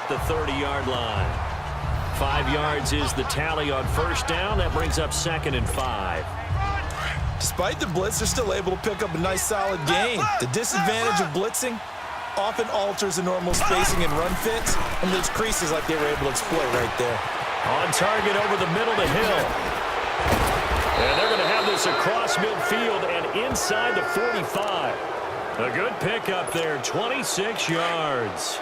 at the 30-yard line. 5 yards is the tally on first down. That brings up 2nd and 5. Despite the blitz, they're still able to pick up a nice, solid gain. The disadvantage of blitzing often alters the normal spacing and run fits and leaves creases like they were able to exploit right there. On target over the middle to Hill. And they're going to have this across midfield and inside the 45. A good pickup there, 26 yards.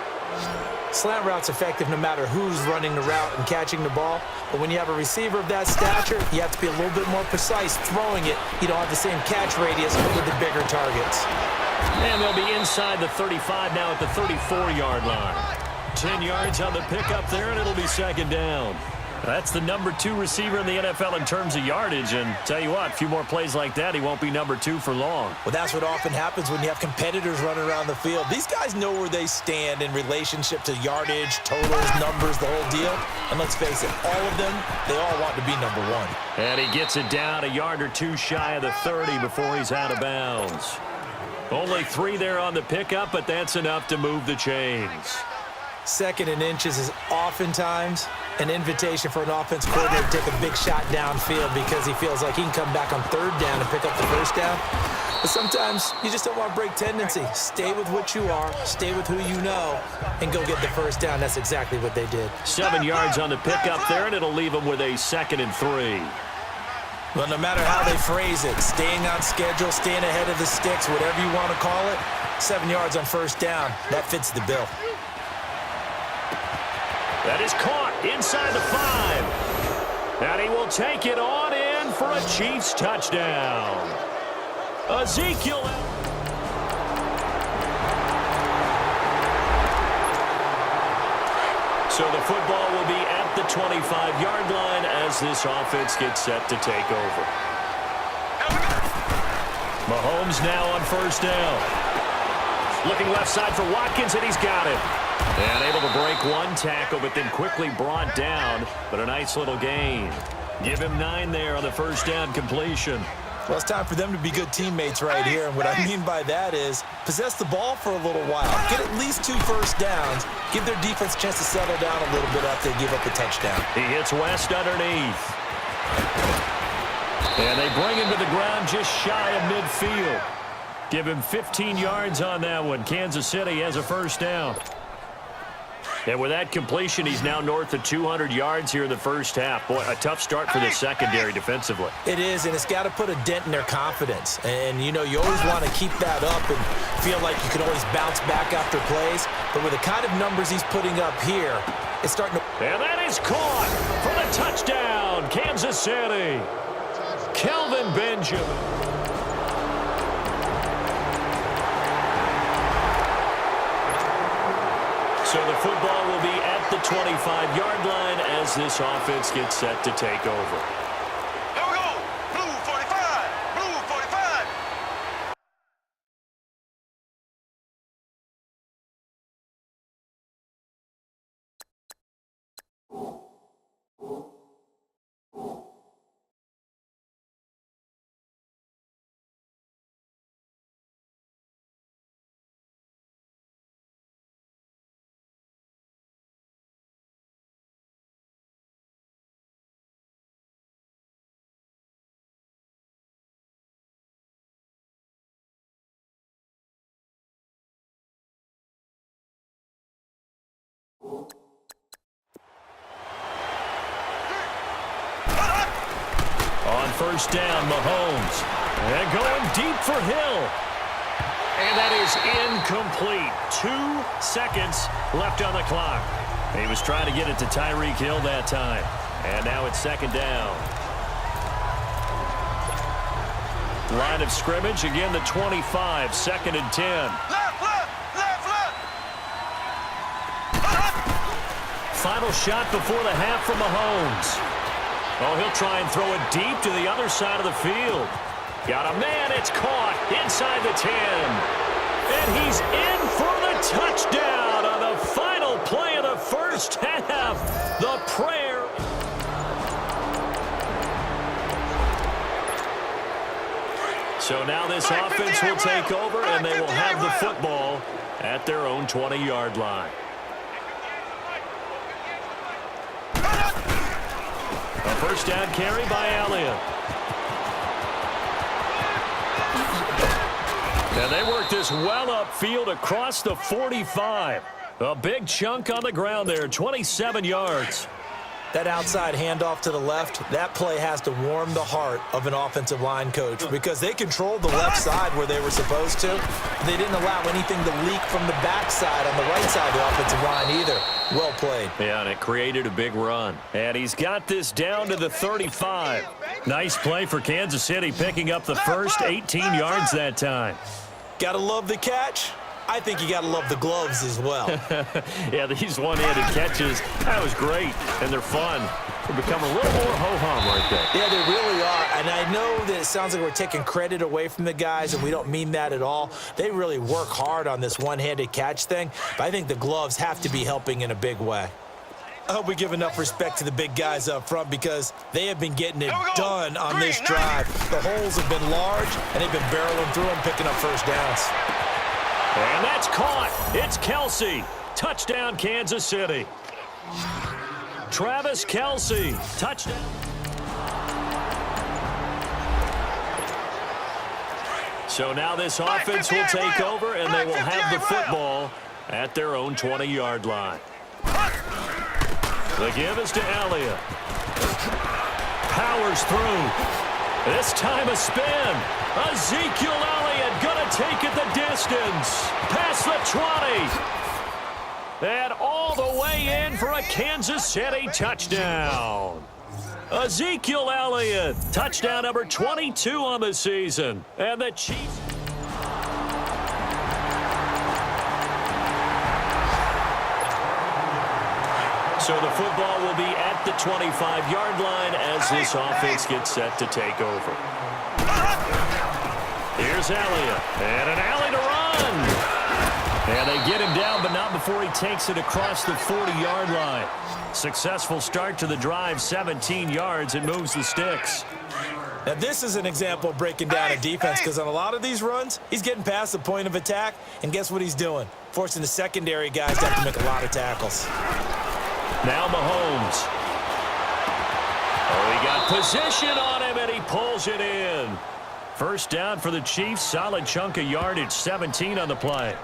Slant route's effective no matter who's running the route and catching the ball. But when you have a receiver of that stature, you have to be a little bit more precise throwing it. You don't have the same catch radius with the bigger targets. And they'll be inside the 35 now at the 34-yard line. 10 yards on the pickup there, and it'll be 2nd down. That's the number 2 receiver in the NFL in terms of yardage, and tell you what, a few more plays like that, he won't be number 2 for long. Well, that's what often happens when you have competitors running around the field. These guys know where they stand in relationship to yardage, totals, numbers, the whole deal. And let's face it, all of them, they all want to be number 1. And he gets it down a yard or 2 shy of the 30 before he's out of bounds. Only 3 there on the pickup, but that's enough to move the chains. 2nd and inches is oftentimes an invitation for an offense coordinator to take a big shot downfield because he feels like he can come back on 3rd down and pick up the 1st down. But sometimes you just don't want to break tendency. Stay with what you are, stay with who you know, and go get the 1st down. That's exactly what they did. 7 yards on the pickup there, and it'll leave them with a 2nd and 3. Well, no matter how they phrase it, staying on schedule, staying ahead of the sticks, whatever you want to call it, 7 yards on 1st down, that fits the bill. That is caught inside the 5. And he will take it on in for a Chiefs touchdown. Ezekiel. So the football will be at the 25-yard line as this offense gets set to take over. Mahomes now on 1st down. Looking left side for Watkins, and he's got it. And able to break 1 tackle, but then quickly brought down. But a nice little gain. Give him 9 there on the 1st down completion. Well, it's time for them to be good teammates right here. And what I mean by that is possess the ball for a little while. Get at least 2 first downs. Give their defense a chance to settle down a little bit after they give up a touchdown. He hits West underneath. And they bring him to the ground just shy of midfield. Give him 15 yards on that one. Kansas City has a 1st down. And with that completion, he's now north of 200 yards here in the 1st half. Boy, a tough start for the secondary defensively. It is, and it's got to put a dent in their confidence. And, you know, you always want to keep that up and feel like you can always bounce back after plays. But with the kind of numbers he's putting up here, it's starting to... And that is caught for the touchdown, Kansas City. Kelvin Benjamin. So the football will be at the 25-yard line as this offense gets set to take over. Here we go. Blue 45. Blue 45. On 1st down, Mahomes. And going deep for Hill. And that is incomplete. 2 seconds left on the clock. He was trying to get it to Tyreek Hill that time. And now it's 2nd down. Line of scrimmage, again the 25, 2nd and 10. Left, left, left, left. Final shot before the half from Mahomes. Oh, he'll try and throw it deep to the other side of the field. Got a man, it's caught inside the 10. And he's in for the touchdown on the final play of the 1st half. The prayer. So now this offense will take over, and they will have the football at their own 20-yard line. A first down carry by Elliott. And they work this well upfield across the 45. A big chunk on the ground there, 27 yards. That outside handoff to the left, that play has to warm the heart of an offensive line coach because they controlled the left side where they were supposed to. They didn't allow anything to leak from the backside on the right side of the offensive line either. Well played. Yeah, and it created a big run. And he's got this down to the 35. Nice play for Kansas City, picking up the first 18 yards that time. Gotta love the catch. I think you got to love the gloves as well. Yeah, these one-handed catches, that was great, and they're fun. They become a little more ho-hum, aren't they? Yeah, they really are, and I know that it sounds like we're taking credit away from the guys, and we don't mean that at all. They really work hard on this one-handed catch thing, but I think the gloves have to be helping in a big way. I hope we give enough respect to the big guys up front because they have been getting it done on this drive. The holes have been large, and they've been barreling through them, picking up first downs. And that's caught. It's Kelsey. Touchdown, Kansas City. Travis Kelsey. Touchdown. So now this offense will take over, and they will have the football at their own 20-yard line. The give is to Elliott. Powers through. This time a spin. Ezekiel Elliott going to take it the distance. Past the 20. And all the way in for a Kansas City touchdown. Ezekiel Elliott, touchdown number 22 on the season. And the Chiefs... So the football will be at the 25-yard line as this offense gets set to take over. Here's Elliott, and an alley to run. And they get him down, but not before he takes it across the 40-yard line. Successful start to the drive, 17 yards. It moves the sticks. Now, this is an example of breaking down a defense because on a lot of these runs, he's getting past the point of attack, and guess what he's doing? Forcing the secondary guys to have to make a lot of tackles. Now Mahomes. Oh, he got position on him, and he pulls it in. First down for the Chiefs. Solid chunk of yardage, 17 on the play.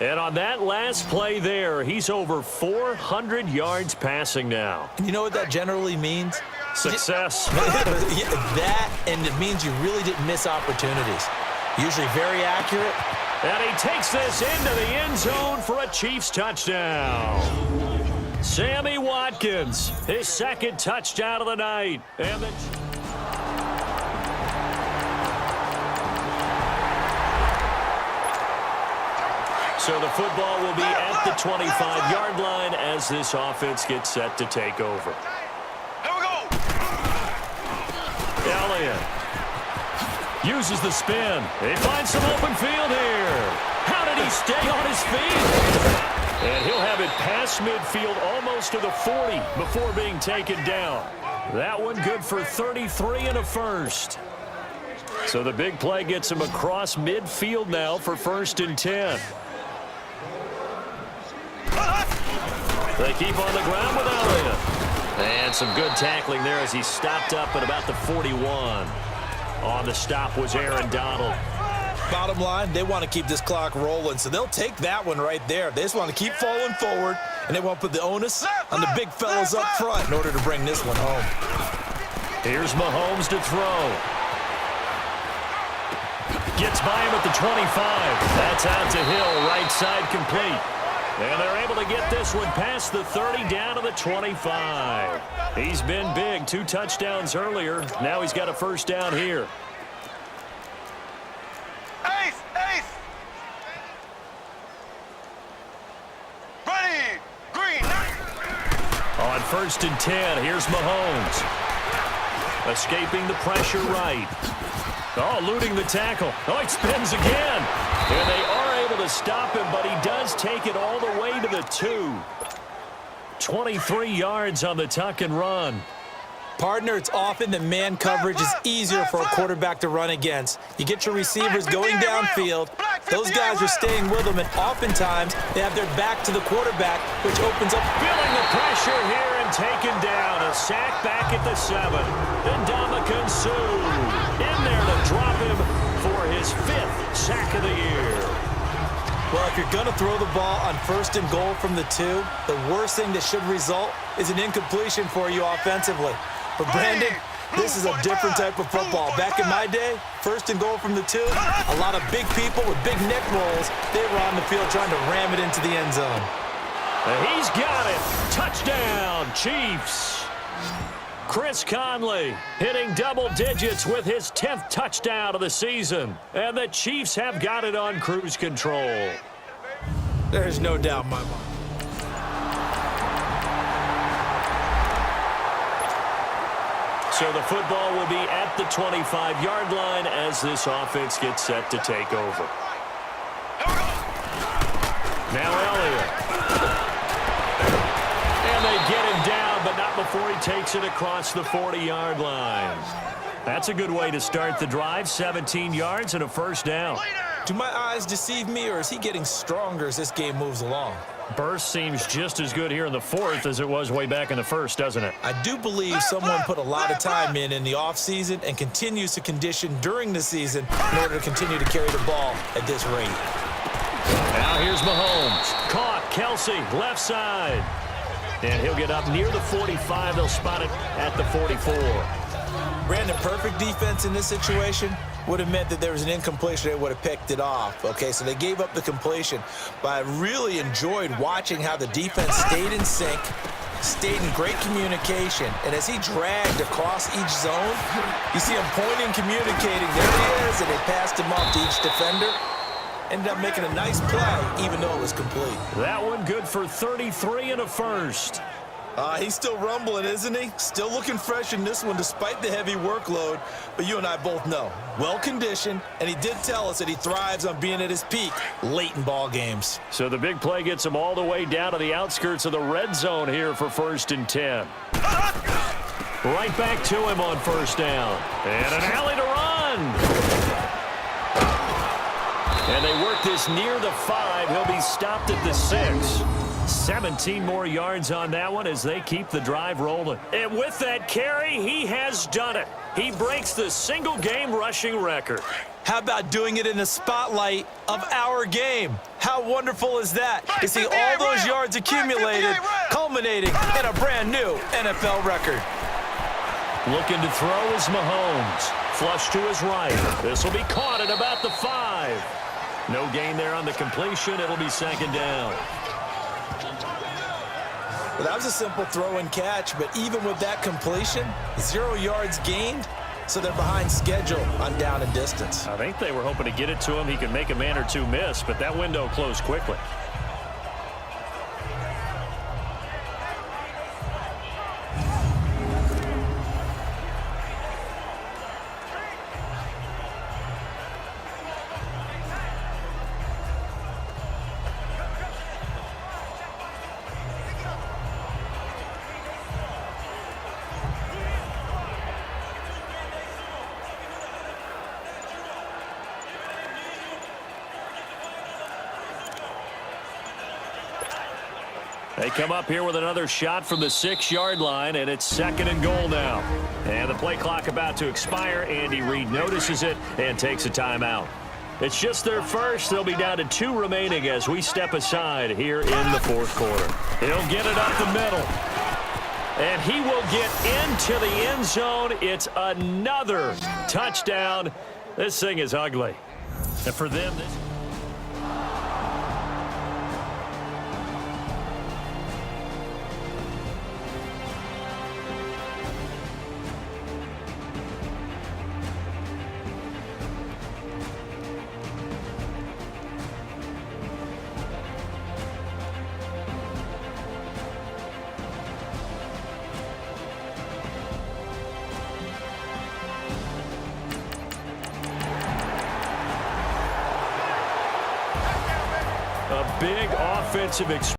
And on that last play there, he's over 400 yards passing now. You know what that generally means? Success. That, and it means you really didn't miss opportunities. Usually very accurate. And he takes this into the end zone for a Chiefs touchdown. Sammy Watkins, his second touchdown of the night. And the... So the football will be at the 25-yard line as this offense gets set to take over. Here we go. Elliott uses the spin. He finds some open field here. How did he stay on his feet? And he'll have it past midfield almost to the 40 before being taken down. That one good for 33 and a first. So the big play gets him across midfield now for 1st and 10. They keep on the ground with Elliott. And some good tackling there as he stopped up at about the 41. On the stop was Aaron Donald. Bottom line, they want to keep this clock rolling, so they'll take that one right there. They just want to keep falling forward, and they want to put the onus on the big fellas up front in order to bring this one home. Here's Mahomes to throw. Gets by him at the 25. That's out to Hill, right side complete. And they're able to get this one past the 30 down to the 25. He's been big, 2 touchdowns earlier. Now he's got a first down here. Ace, ace. Ready, green. On 1st and 10, here's Mahomes. Escaping the pressure right. Oh, eluding the tackle. Oh, he spins again. And they are able to stop him, but he does take it all the way to the 2. 23 yards on the tuck and run. Partner, it's often that man coverage is easier for a quarterback to run against. You get your receivers going downfield. Those guys are staying with them, and oftentimes they have their back to the quarterback, which opens up. Feeling the pressure here, and And taken down. A sack back at the 7. And Ndamukong Suh in there to drop him for his 5th sack of the year. Well, if you're going to throw the ball on 1st and goal from the 2, the worst thing that should result is an incompletion for you offensively. But Brandon, this is a different type of football. Back in my day, 1st and goal from the 2, a lot of big people with big neck rolls, they were on the field trying to ram it into the end zone. He's got it. Touchdown, Chiefs. Chris Conley hitting double digits with his 10th touchdown of the season. And the Chiefs have got it on cruise control. There's no doubt in my mind. So the football will be at the 25-yard line as this offense gets set to take over. Now Elliott. And they get him down, but not before he takes it across the 40-yard line. That's a good way to start the drive. 17 yards and a 1st down. Do my eyes deceive me, or is he getting stronger as this game moves along? Burst seems just as good here in the 4th as it was way back in the 1st, doesn't it? I do believe someone put a lot of time in the offseason and continues to condition during the season in order to continue to carry the ball at this rate. Now here's Mahomes. Caught. Kelsey, left side. And he'll get up near the 45. They'll spot it at the 44. Brandon, perfect defense in this situation would have meant that there was an incompletion. They would have picked it off. Okay, so they gave up the completion. But I really enjoyed watching how the defense stayed in sync, stayed in great communication. And as he dragged across each zone, you see him pointing, communicating. There he is, and they passed him off to each defender. Ended up making a nice play, even though it was complete. That one good for 33 and a 1st. He's still rumbling, isn't he? Still looking fresh in this one despite the heavy workload. But you and I both know, well-conditioned, and he did tell us that he thrives on being at his peak late in ball games. So the big play gets him all the way down to the outskirts of the red zone here for 1st and 10. Right back to him on 1st down. And an alley to run. And they work this near the 5. He'll be stopped at the 6. 17 more yards on that one as they keep the drive rolling. And with that carry, he has done it. He breaks the single-game rushing record. How about doing it in the spotlight of our game? How wonderful is that? To see all those yards accumulated, culminating in a brand-new NFL record. Looking to throw is Mahomes. Flush to his right. This will be caught at about the 5. No gain there on the completion. It'll be 2nd down. Well, that was a simple throw and catch, but even with that completion, 0 yards gained, so they're behind schedule on down and distance. I think they were hoping to get it to him. He could make a man or two miss, but that window closed quickly. They come up here with another shot from the 6-yard line, and it's 2nd and goal now. And the play clock about to expire. Andy Reid notices it and takes a timeout. It's just their first. They'll be down to 2 remaining as we step aside here in the 4th quarter. He'll get it up the middle. And he will get into the end zone. It's another touchdown. This thing is ugly. And for them, this... A big offensive experience.